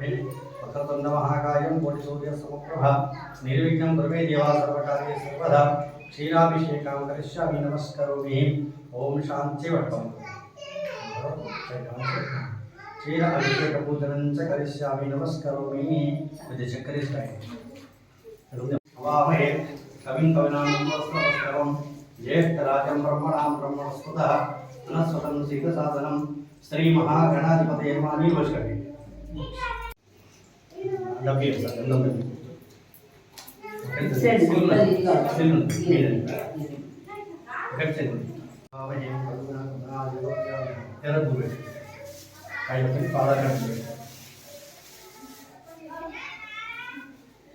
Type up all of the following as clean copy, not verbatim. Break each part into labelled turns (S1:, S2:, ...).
S1: वक्रतुण्ड महाकायं कोटिसूर्यसमप्रभा निर्विघ्नं कुरु मे देवा सर्वकार्ये सर्वदा क्षीराभिषेकं करिष्यामि नमस्करोमि ओम शांति वटकं क्षीर अभिषेक पूजनं च करिष्यामि नमस्करोमि विद्य चक्रे स्टाइल वामहे कविं कविनां ज्येष्ठराजं ब्रह्मणां ब्रह्मणस्पतः अनस्वतं सिद्धसाधनं श्री महागणाधिपतये नमः निर्वचकटे डब्बी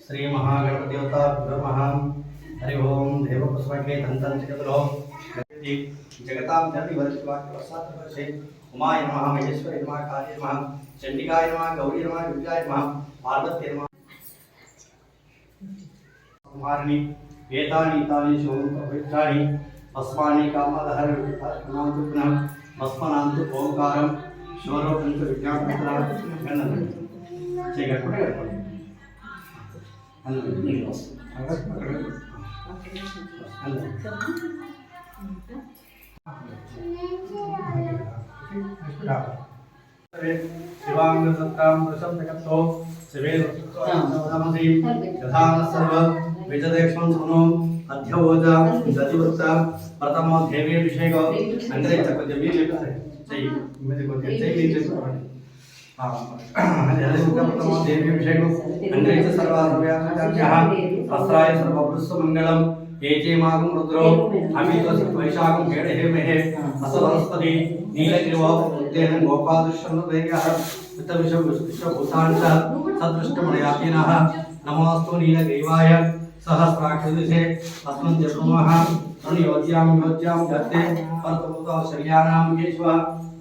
S1: श्री महागणपति देवता ब्रह्म हरि ओम देव पुष्पके धंतन जगतो जगतां जननी वर्षवाक्यवसात्मसे उमाय नमः महेश्वरी नमः काली नमः चंडिकाय नमः गौरी नमः दुर्गाय नमः पार्वती नमः कुमारिणी एतानि तानि शोभपवित्राणि अस्मानि कामदहर विद्यानां मस्मनान्तु ओंकारं शोरोपंच विज्ञापनत्र गणन చేయగలపడే शिवांग सत्तां वृषं जगतो शिवे नमसि यथान सर्व विजदेक्षं सुनो अध्यवोजा दतिवृत्ता प्रथम देवी अभिषेक अंदरे चक्र जमी लेकर सही मेरे को सही लेकर हां हरे प्रथम देवी अभिषेक अंदरे च सर्वार्व्याचार्यः अस्राय सर्वपुरुष मंगलम एजे मागं रुद्रो अमितो वैशाखं हेडहेमहे असवनस्पति नीलगिरिव उद्देन गोपादुष्यन्नदेयः वित्तविश्व विश्वभूतांश सदृष्टमणयातिनः नमोस्तु नीलग्रीवाय सहस्राक्षदिशे अस्मन् जगुमः अनुयोज्यां गत्ते परतमुतो शर्याणां केशव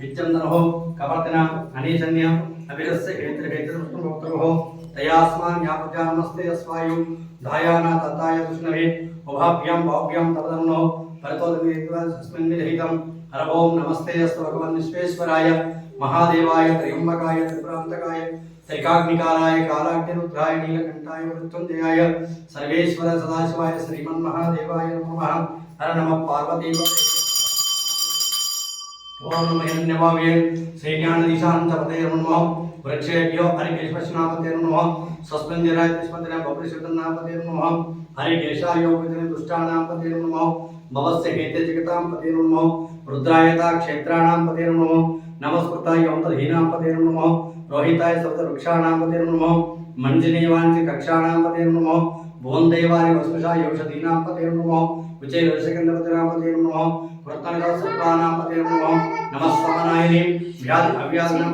S1: विच्चन्दनः कपर्तनाम् अनीशन्यम् अभिरस्य हेत्रपुष्पभोक्तरोः तयास्मान् यापजा नमस्ते अस्वायुं धायाना तताय विष्णवे उभाभ्यां भाव्यां तपदन्नो परतोदमिदस्मिन्निहितं हर ओम नमस्ते अस्तु भगवान् विश्वेश्वराय महादेवाय त्र्यंबकाय त्रिपुरान्तकाय त्रिकाग्निकालाय कालाग्निरुद्राय नीलकण्ठाय मृत्युञ्जयाय सर्वेश्वर सदाशिवाय श्रीमन्महादेवाय नमः हर नमः पार्वती ओम नमः हिरण्यवावे श्रीज्ञानदिशान्तपते नमः वृक्षेभ्यो हरिकेशवशनापते नमः स्वस्मिन्दिराय तिष्मन्दिराय बब्रशतनापते नमः हरिकेशाय योगजन दुष्टानापते नमः भवस्य हेते जगतां पते नमः रुद्रायता क्षेत्राणां पते नमः नमस्कृताय यौतहीनां पते नमः रोहिताय सप्तवृक्षाणां पते नमः मंजनीवांसि कक्षाणां पते नमः भुवनदेवाय वस्पशाय औषधीनां पते नमः विजयवर्षकन्दपतिनां पते नमः वर्तनदा सत्त्वानां पते नमः नमः समनायिनी व्याधि अव्याधिनां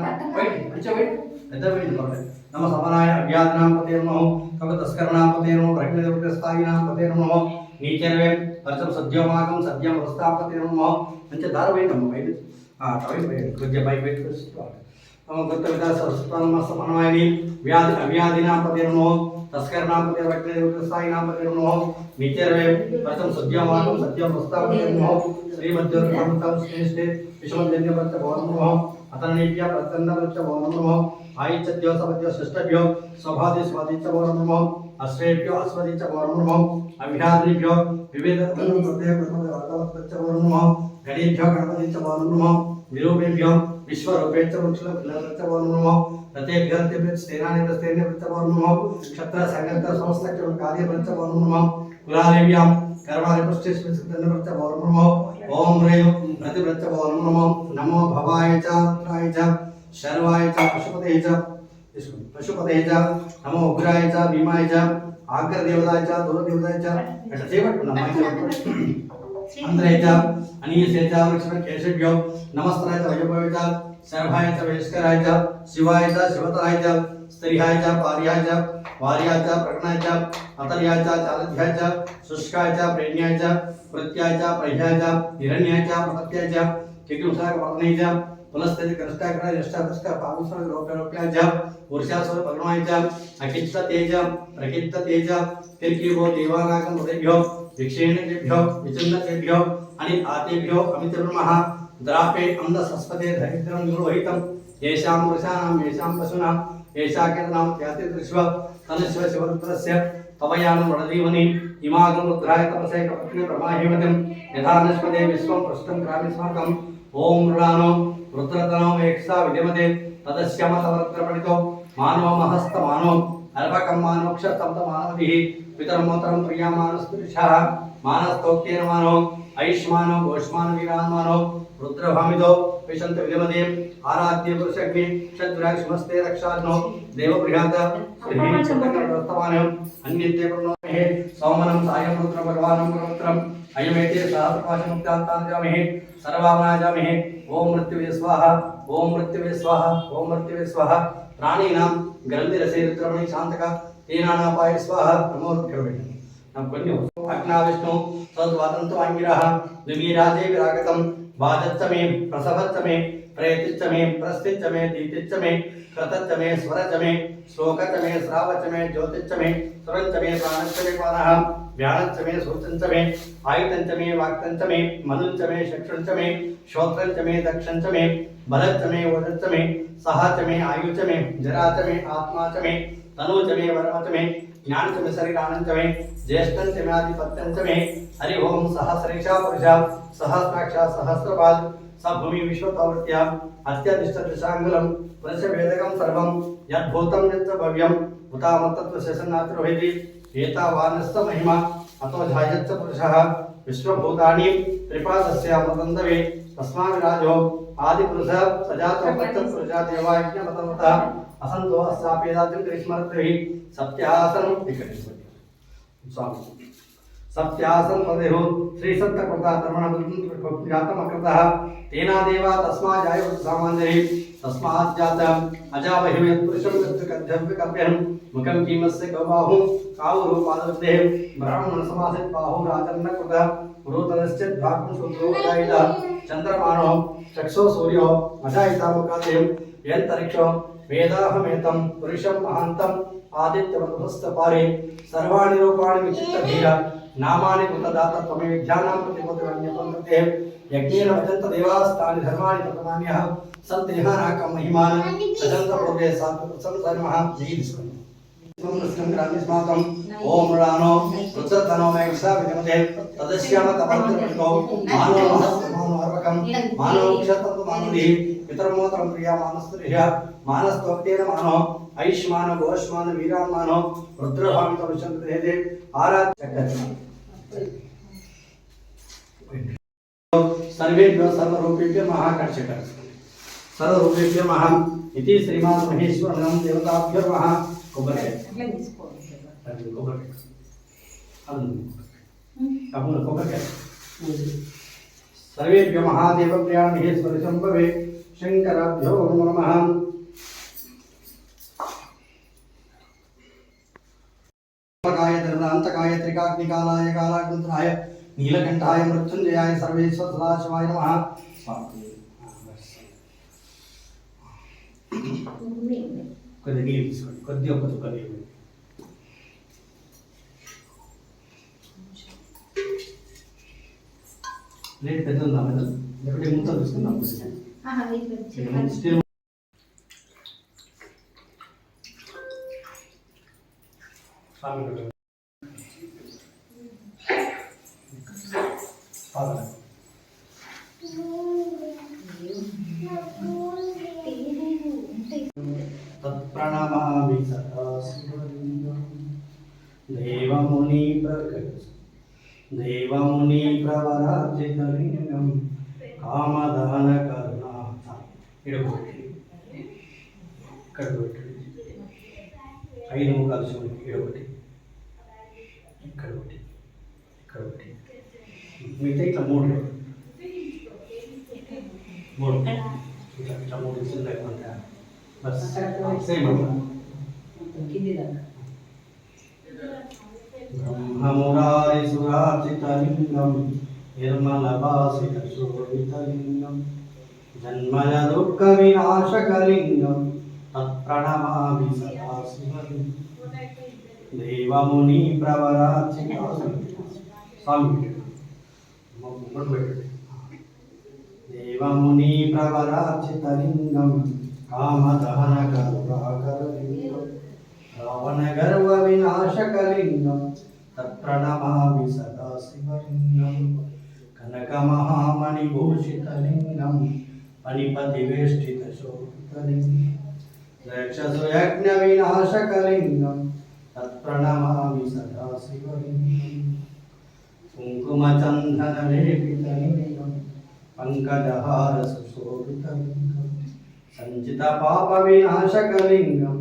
S1: नमः समनाय अव्याधिनां पते नमः कवतस्करणां पते नमः प्रज्ञदेवतास्थायिनां पते नमः नीचर्वे वर्षं सद्योमागं सद्यं वस्तापते नमः अंच धारवेण नमः वैद तवै कुज्य बाई वेट नमः गतविदा सरस्वतानां समनायिनी व्याधि अव्याधिनां पते नमः तस्करणां पते प्रज्ञदेवतास्थायिनां पते नमः नीचर्वे वर्षं सद्योमागं सद्यं वस्तापते नमः श्रीमद्योर्नामतां श्रेष्ठे विश्वमध्यन्यवच्च भवनं नमः अतनेभ्यः प्रसन्नवच्च भवनं नमः आयिच्यद्यो सवद्यो षष्ठभ्यो स्वभादि स्वादिच्च भवनं नमः अश्रेभ्यो अस्मदिच्च भवनं नमः अभिहाद्रिभ्यो विवेदत्वं प्रत्यय प्रथमवच्च भवनं नमः गणेभ्यो गणपतिच्च भवनं नमः विरूपेभ्यो विश्वरूपेच्च वृक्षलच्च भवनं नमः रतेभ्यः स्तेनानेभ्यश्च भवनं नमः क्षत्र संगत समस्तच्च कार्यच्च भवनं नमः कुलालेभ्यां कर्मादिपृष्ठेष्वच्च भवनं नमः ओम ह्रीं प्रतिव्रच्च भवनं नमः नमो भवाय च रुद्राय च शर्वाय च पशुपते च नमो उग्राय च भीमाय च आग्रदेवताय च दूरदेवताय च अंतराय च अनीसे च वृक्षकेशभ्यो नमस्ताय च वैभवाय च शर्भाय च वैष्कराय च शिवाय च शिवतराय च स्त्रियाय च पार्याय च वार्याय च प्रज्ञाय च अतर्याय च चालध्याय च शुष्काय च प्रेण्याय च प्रत्याय च प्रह्याय च हिरण्याय च प्रत्याय च किकुंसाय वर्णय च पुनस्तेज कृष्टाग्रह यष्टादष्ट पावुसर रोप्याय च वर्षासुर पद्माय च अकिच्छ तेज प्रकित्त तेज तिर्किवो देवानागं हृदयभ्यो विक्षेणेभ्यो विचिन्नतेभ्यो अनि आतेभ्यो अमितब्रह्मः द्रापे अंध सस्पते दरिद्रं दुर्वहितं येषां वृषाणां येषां पशूनां ఏషాకేతనామ త్యాతి దృశ్వ తనుశ్వ శివరుద్రస్య తవయానం వడదీవని ఇమాగం రుద్రాయ తపసే కపత్ని ప్రమాహిమతిం యథానస్పదే విశ్వం పృష్టం గ్రామిస్మాకం ఓం మృడానో రుద్రతనో ఏక్షా విధిమతే తదస్యమతవర్ద్రపణితో మానవ మహస్త మానో అల్పకం మానోక్షతంత మానవదిః పితరమోతరం ప్రియామానస్తుషః మానస్తోక్తేన మానో ఐష్మానో గోష్మాన వీరాన్మానో రుద్రభామితో విశంత విధిమతే ఆరాధ్య పురుషగ్ని షద్విరాక్షమస్తే రక్షాగ్నో దేవబృహాత వర్తమానం అన్యతే ప్రణోమహే సౌమనం సాయం రుద్ర భగవానం పవిత్రం అయమేతే సహస్రపాశముక్తాంతాంజామహే సర్వామనాజామహే ఓం మృత్యువే స్వాహ ఓం మృత్యువే స్వాహ ఓం మృత్యువే స్వాహ ప్రాణీనాం గ్రంథిరసే రుద్రమణి శాంతక తేనానాపాయ స్వాహ నమోర్కరవేణి nam కొన్ని అగ్నా విష్ణు సద్వాతంతో అంగిరః దివీరాజే విరాగతం వాజచ్చమే ప్రసవచ్చమే ప్రయతిచ్చమే ప్రస్థిచ్చమే దీతిచ్చమే కృతచ్చమే స్వరచ్చమే శ్లోకచ్చమే శ్రావచ్చమే జ్యోతిచ్చమే సురంచమే ప్రాణచ్చమే పానః వ్యానచ్చమే సూచంచమే ఆయుధంచమే వాక్తంచమే మనుంచమే చక్షుంచమే శ్రోత్రంచమే దక్షంచమే బలచ్చమే ఓజచ్చమే సహాచమే ఆయుచమే జరాచమే ఆత్మాచమే తనూచమే వరమచమే జ్ఞానచమే శరీరానంచమే జ్యేష్ఠంచమే ఆధిపత్యంచమే హరి ఓం సహస్రేషా పురుష సహస్రాక్ష సహస్రపాద్ సభూమి విశ్వతవర్త్య అత్యధిష్ట దశాంగులం పురుష వేదకం సర్వం యద్భూతం యచ్చ భవ్యం ఉతామతత్వ శేషనాత్రోహితి ఏతావానస్త మహిమ అతో ఝాయచ్చ పురుషః విశ్వభూతాని త్రిపాదస్య అమృతందవే తస్మావిరాజో ఆదిపురుష సజాతోపత్త పురుషా దేవాయజ్ఞమతమత అసంతో అస్సాపేదాత్యం గ్రీష్మరత్రి సత్యాసనం వికటించండి స్వామి సత్యాసనం పదేహు శ్రీ సత్త కృత ధర్మణ జాతం అకృత తేనా దేవా తస్మా జాయ సామాన్యరి తస్మాత్ జాత అజావహిమేత్ పురుషం కద్భ్యం ముఖం కీమస్య గౌబాహు కావురు పాదవృద్ధే బ్రాహ్మణ సమాసిత్ బాహు రాజన్న కృత పురోతనశ్చ ధాత్మ శూద్రో అజాయిత చంద్రమానో చక్షో సూర్యో అజాయితాముఖాదేం యంతరిక్షో వేదాహమేతం పురుషం మహాంతం ఆదిత్యమధుస్తపారే సర్వాణి రూపాణి విచిత్తధీర నామాని కృతదాత త్వమే విద్యానాం ప్రతిపతిరన్యపంతే యజ్ఞేన వదంత దేవాస్తాని ధర్మాణి ప్రథమాన్యః సందేహానాకం మహిమాన్ సజంత పూర్వే సంసర్మః జీవిస్కం సంస్కృతం గ్రామిస్మాకం ఓం మృడానో రుద్రతనో మేఘసా విధిమతే తదస్యామ తపంత్రపటితో మానో మహస్మానో అర్వకం మానో క్షతంతు మానుది పితరమోతరం ప్రియా మానస్తురిహ మానస్తోక్తేన మానో ఐష్మాన గోష్మాన వీరాన్మానో రుద్రభామితో విశంతదేదే ఆరాధ్య सर्वेभ्यो सर्वरूपेभ्यो महाकर्षक सर्वरूपेभ्यो महा इति श्रीमान महेश्वर नाम देवताभ्यो महा कोबरे कोबरे सर्वेभ्यो महादेव प्रिया महेश्वर संभवे शंकराभ्यो नमः गाय दर्दांतकाय त्रिकाग्निकालाय कालाग्निद्राय नीलकंठाय मृत्युंजयाय सर्वेश्वर सदाशिवाय नमः కొద్దిగా నీళ్ళు తీసుకోండి కొద్దిగా ఒక చుక్క నీళ్ళు ప్లేట్ పెద్ద ఉందా మేడం లేకపోతే ముందు తీసుకుందాం तत्प्रणमामि सदा देवमुनि प्रवराजितलिङ्गं कामदानकरुणाः इडबोट्टि इक्कडबोट्टि ఐదు ముఖాలు చూడండి ఇడబోట్టి ఇక్కడబోట్టి ఇక్కడబోట్టి మిగతా ఇట్లా మూడు ఇట్లా మూడు ఇస్తుంది లేకపోతే బస్ సేమ్ బ్రహ్మమురారిసురార్చితలింగం నిర్మలభాసితశోభితలింగం జన్మయ దుఃఖ వినాశకలింగం తత్ప్రణమామి సదా శివలింగం దేవముని ప్రవరార్చిత స్వామి దేవముని ప్రవరార్చితలింగం కామదహన కరుణాకరలింగం రావణ గర్వ వినాశకలింగం తత్ప్రణమామి సదా శివలింగం కనక మహామణి భూషితలింగం పనిపతి వేష్టిత శోభితలింగం రక్షసు యజ్ఞ వినాశకలింగం తత్ప్రణమామి సదా శివలింగం కుంకుమచందన లేపితలింగం పంకజహార సుశోభితలింగం సంచిత పాప వినాశకలింగం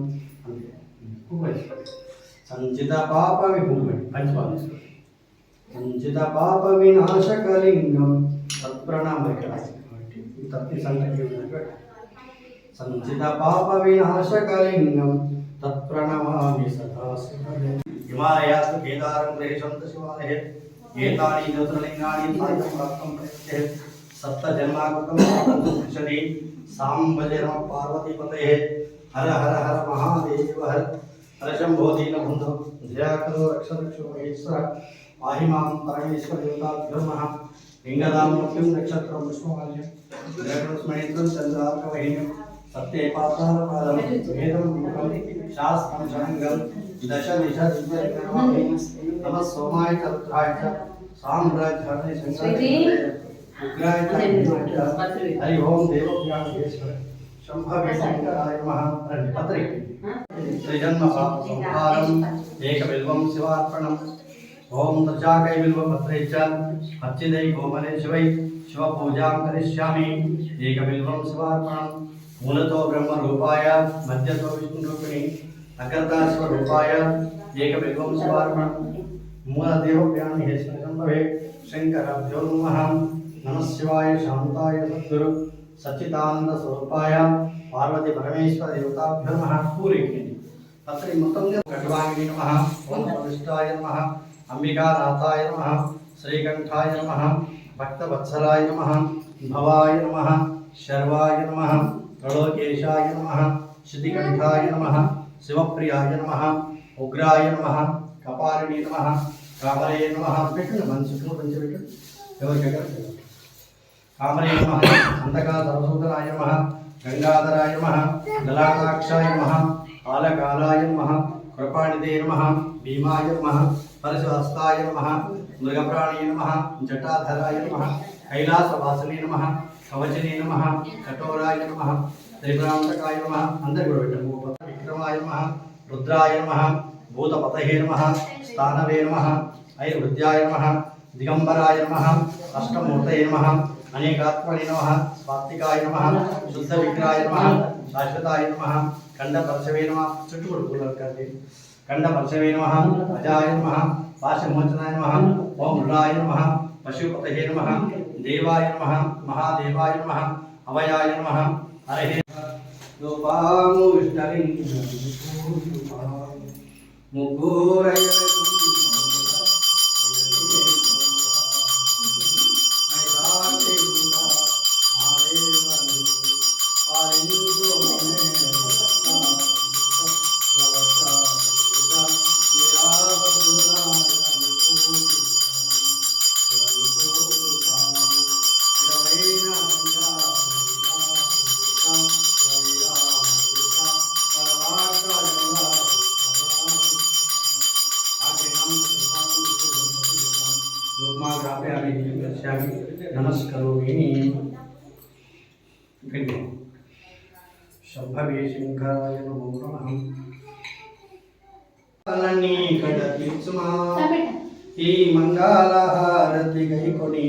S1: సంచిత పాప సంచిత పాప వినాశకలింగం సంచిత పాప వినాశకలింగం తత్ప్రణమామి సదా శివలింగం హిమాలయాస్తు కేదారం ప్రవేశంత శివాలయ ఏతాని జ్యోతిర్లింగాని సాయం ప్రాప్తం ప్రత్యే సప్త జన్మాకృతం సంశది సాంబజన పార్వతీపతయే హర హర హర మహాదేవ హర హర శంభో దీనబంధో ధ్యాకలో రక్షరక్షో మహేశ్వర పాహి మాం పరమేశ్వర దేవతాభ్యో నమః లింగదామూర్తిం నక్షత్రం పుష్పమాల్యం స్మరిత్రం చంద్రార్కవహిన్యం సత్యే పాతాళపాదం వేదం ముఖం శాస్త్రం శంగం దశ దిశ దివ్యనమామి నమ సోమాయ చతుర్థాయ చ సామ్రాజ్యాన్ని శంకరాయ ఉగ్రాయ చ హరి ఓం దేవవ్యామేశ్వర శంభవే శంకరాయ నమః పత్రి త్రిజన్మ సంహారం ఏకబిల్వం శివార్పణం ఓం దశాకై బిల్వపత్రే చ అర్చితై గోమనే శివై శివపూజాం కరిష్యామి ఏకబిల్వం శివార్పణం మూలతో బ్రహ్మరూపాయ మధ్యతో విష్ణురూపిణి అగ్రతా శివరూపాయ ఏకబిల్వం శివార్పణం మూలదేవవ్యామి హే శంభవే శంకరాభ్యో నమః నమః శివాయ శాంతాయ సద్గురు సచ్చిదానంద స్వరూపాయ పార్వతి పరమేశ్వర దేవతాభ్యో నమః పూరేయండి పత్రి మొత్తం గడ్వాంగి నమః ఓం వరిష్ఠాయ నమః అంబికానాథాయ నమః శ్రీకంఠాయ నమః భక్తవత్సలాయ నమః భవాయ నమః శర్వాయ నమః త్రలోకేశాయ నమః శృతికంఠాయ నమః శివప్రియాయ నమః ఉగ్రాయ నమః కపాలిని నమః కామరే నమః పెట్టండి మనసుకు పంచబెట్టు ఎవరికైనా కామరే నమః అంతకా సరస్వతనాయ నమః గంగాధరాయ నమః గలాటాక్షాయ నమః కాలకాలాయ నమః కృపానిదే నమః భీమాయ నమః పరశుహస్తాయ నమః మృగప్రాణియ నమః జటాధరాయ నమః కైలాసవాసినే నమః కవచనే నమః కఠోరాయ నమః త్రిపురాంతకాయ నమః అందరి కూడా పెట్టండి విక్రమాయ నమః రుద్రాయ నమః భూతపతహే నమః స్థానవే నమః ఐర్వృద్యాయ నమః దిగంబరాయ నమః అష్టమూర్తయే నమః అనేకాత్మనే నమః స్వాత్తికాయ నమః శుద్ధ విగ్రహాయ నమః శాశ్వతాయ నమః కండపరశవే నమః చుట్టుకొడు పూలకండి కండపరశవే నమః అజాయ నమః పాశమోచనాయ నమః ఓం మృడాయ నమః పశుపతయే నమః దేవాయ నమః మహాదేవాయ నమః అవయాయ నమః హరే రూపాము విష్ణులింగం ముగ్గురయ नमस्करोमि शंभवे शंकराय नमो नमः अलनी कड़तीर्चुमा ఈ మంగళహారతి గైకొని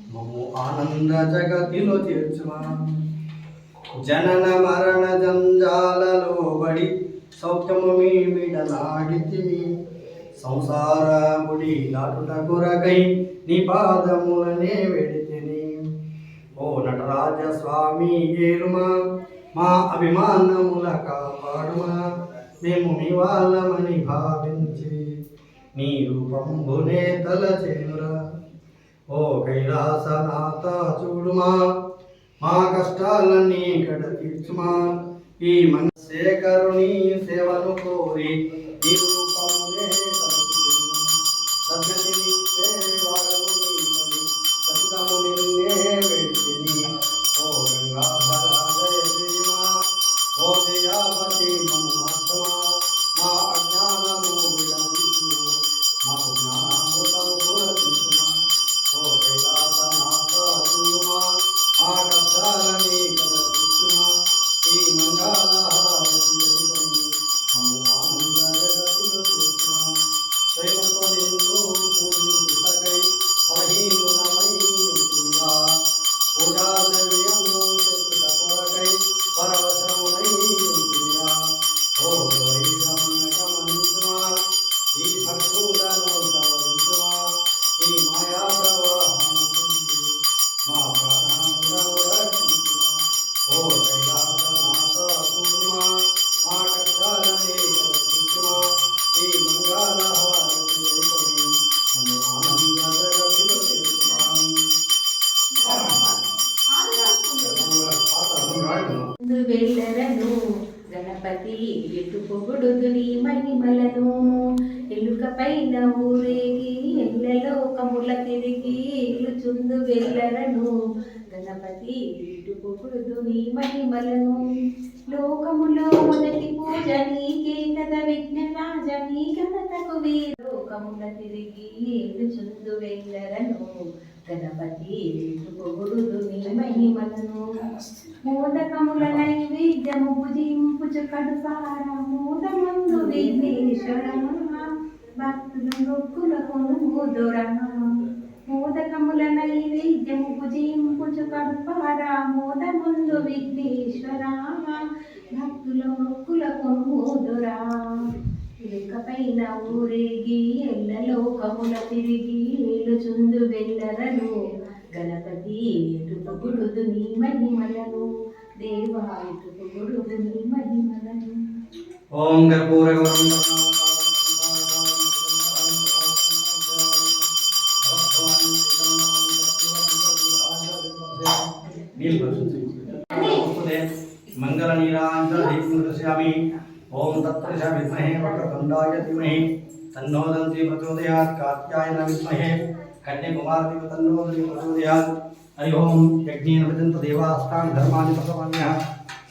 S1: మమ్ము ఆనంద జగతిలో తీర్చుమా జనన మరణ జంజాలలో బడి సౌఖ్యము మీ మిడలాడితిమి సంసార బుడి దాటుట కొరకై నీ పాదములనే వెడితిని ఓ నటరాజ స్వామి ఏలుమా మా అభిమానముల కాపాడుమా మేము మీ వాళ్ళమని భావించి నీ రూపంబునే తలచేనురా ఓ కైలాసనాథ చూడుమా మా కష్టాలన్నీ కడ తీర్చుమా ఈ మనశేఖరుని సేవను కోరి నీ రూపమునే సద్గతినిచ్చే వాడము నీవని సత్యము నిన్నే వెడితిని ఓ గంగాధర జయ శ్రీమా
S2: గణపతి ఎటు పొగుడుదు నీ మహిమలను ఎలుక పైన ఊరేగి ఎల్లలోకముల తిరిగి ఇల్లుచుందు వెళ్ళరను గణపతి ఎటు పొగుడుదు నీ మహిమలను లోకములో మొదటి పూజ నీకే కథ విఘ్నరాజ నీ ఘనతకు లోకముల తిరిగి ఇల్లుచుందు వెళ్ళరను గణపతి ఎటు పొగుడుదు నీ మహిమలను మోదకముల నైవేద్యము భుజింపుచు కడుపార మోదమందు విఘ్నేశ్వరమా భక్తులు నొక్కుల కొనుగోదురా మోదకముల నైవేద్యము భుజింపుచు కడుపార మోదమందు విఘ్నేశ్వరా భక్తుల నొక్కుల కొనుగోదురా ఎలుకపైన ఊరేగి ఎల్లలోకముల తిరిగి ఏలుచుందు వెళ్ళరను గణపతి ఎటు పొగుడుదు నీ మహిమలను దేవా ఎటు పొగుడుదు నీ మహిమలను.
S1: ఓం కర్పూరగౌరం మంగళ నీరాంజలి ఓం తత్పురుష విద్మహే వక్రతుండాయ ధీమహి తన్నో దంతి ప్రచోదయాత్ కాత్యాయన విద్మహే కన్యాకుమారి తన్నో దంతి ప్రచోదయాత్ హరి ఓం యజ్ఞేన వదంత దేవాస్తాన్ ధర్మాని ప్రసవన్యః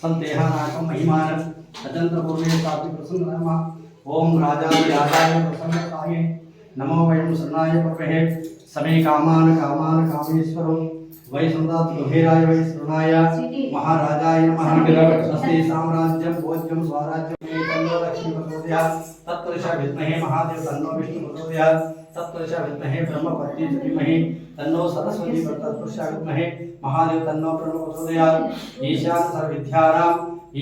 S1: సంతేహానాకం మహిమాన అజంత పూర్ణే సాత్వి ప్రసన్నమ ఓం రాజాయ రాజాయ ప్రసన్నతాయ నమో వయం శరణాయ ప్రభే సమే కామాన కామాన కామేశ్వరం వై సందాత్ దుహేరాయ వై శరణాయ महाराजाय नमः स्वस्ति साम्राज्यं भोज्यं स्वराज्यं तन्नो लक्ष्मी प्रचोदयात् तत्पुरुष विद्महे महादेव तन्नो विष्णु प्रचोदयात् तत्पुरुष विद्महे ब्रह्मपत्नी धीमहि तन्नो सरस्वती तत्पुरुष विद्महे महादेव तन्नो प्रणव प्रचोदयात् ईशान सर्वविद्यानां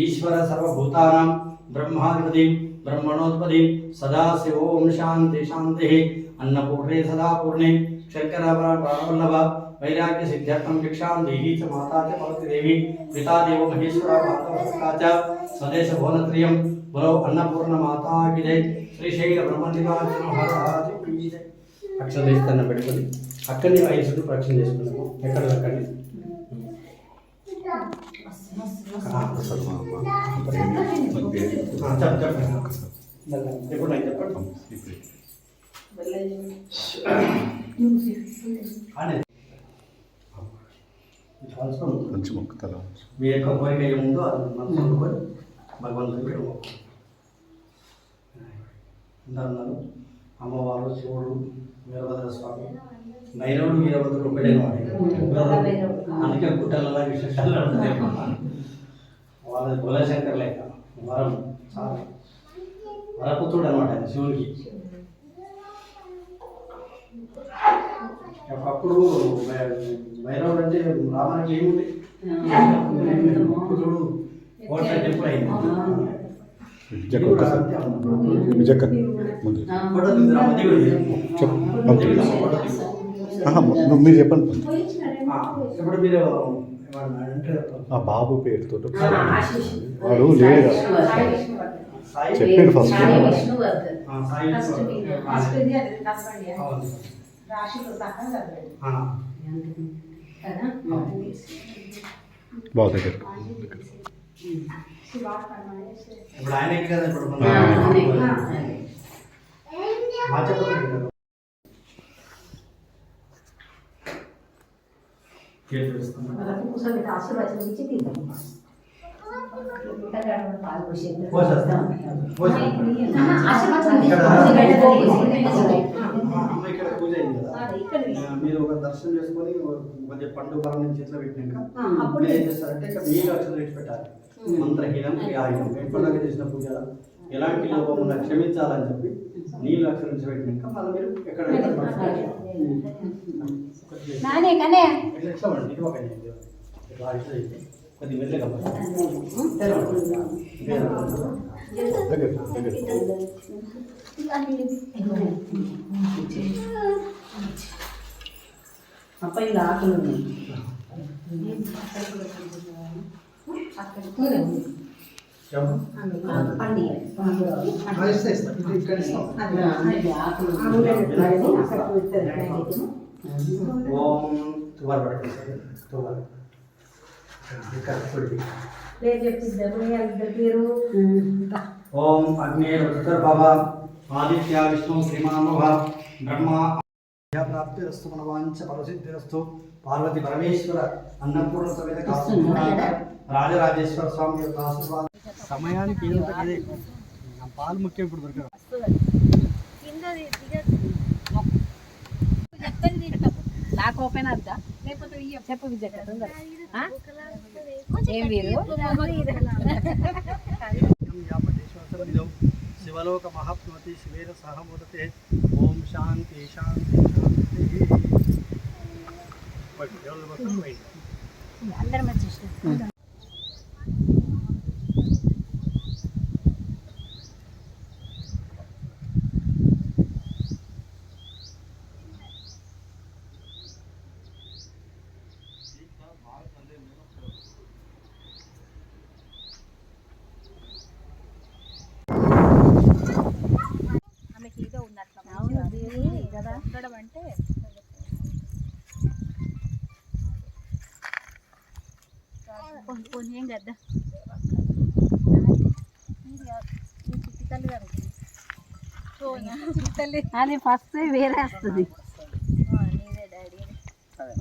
S1: ईश्वर सर्वभूतानां ब्रह्माधिपति ब्रह्मणोत्पत्ति सदाशिव ओम शांति शांतिः अन्नपूर्णे सदा पूर्णे शंकराभरण वैराग्य सिद्ध्यर्थम भिक्षां देहि च माता च भवति देवी पिता देव महेश्वर माता च स्वदेश भुवनत्रयं बोलो अन्नपूर्ण माता की जय श्रीशैल ब्रह्मनिवास महाराज की जय అక్షర వేస్తాను పెట్టుకొని అక్కడనే వయసుడు ప్రక్షణ చేసుకున్నాము ఎక్కడ అక్కడనే ఎప్పుడు నేను చెప్పండి
S3: కొంచెం మొక్కుతారా
S1: మీ యొక్క కోరిక ఏముందో అది మనసు అనుకొని భగవంతుడికి అన్నారు అమ్మవారు శివుడు వీరభద్ర స్వామి భైరవుడు వీరభద్రుడు ఒకటేనో అందుకే గుట్టలలో విశేషాలు వాళ్ళది బోలశంకర్ లేక వరం చాలా వరపుత్రుడు అనమాట ఆయన శివునికి. ఒకప్పుడు భైరవుడు అంటే రామానికి ఏముంది పుత్రుడు కోట టెంపుల్ అయింది.
S3: మీరు చెప్పండి
S1: ఇప్పుడు మీరు
S3: బాబు పేరుతో వాడు లేడు చెప్పాడు ఫస్ట్ బాబు దగ్గర
S1: ఇప్పుడు ఆయనకి కదా ఇప్పుడు ఇక్కడ పూజ అయింది కదా, మీరు ఒక దర్శనం చేసుకొని కొద్దిగా పండు బలం నుంచి చేతిలో పెట్టినాక అప్పుడు ఏం చేస్తారంటే ఇక్కడ మీరు అక్షరం తెచ్చి పెట్టాలి. మంత్రహీనం క్రియాహీనం ఎప్పటిదాకా చేసిన పూజ ఎలాంటి లోపం ఉన్నా క్షమించాలని చెప్పి నీళ్ళు అక్షరం నుంచి పెట్టినాక మళ్ళీ మీరు ఎక్కడ కొద్ది మెల్లగా
S2: అబ్బాయి ఆకులు పేరు చెప్పిద్దాము ఇద్దరు పేరు
S1: ఓం అగ్నేర్భవ ఆదిత్య విష్ణు శ్రీమానవ బ్రహ్మ ప్రాప్తిరస్తు మనవాంచ పరసిద్ధిరస్తు పార్వతి పరమేశ్వర అన్నపూర్ణ సమేత రాజరాజేశ్వర స్వామి యొక్క ఆశీర్వాదం. సమయానికి ఏదో పాలు ముఖ్యం ఇప్పుడు దొరకదు.
S4: నాకు ఓపెన్ వద్దా లేకపోతే చెప్పు విజయ్ ఏం వీరు
S1: శివలోక మహాత్మతి శివేన సహ ముదతే ఓం శాంతి శాంతి శాంతి.
S4: అందరం మంచి ఆమెకి ఏదో ఉన్నట్ల కదా ఉండడం అంటే పోనీ ఏం కదా చిట్టి తల్లి గారు అది ఫస్ట్ వేరే వస్తుంది.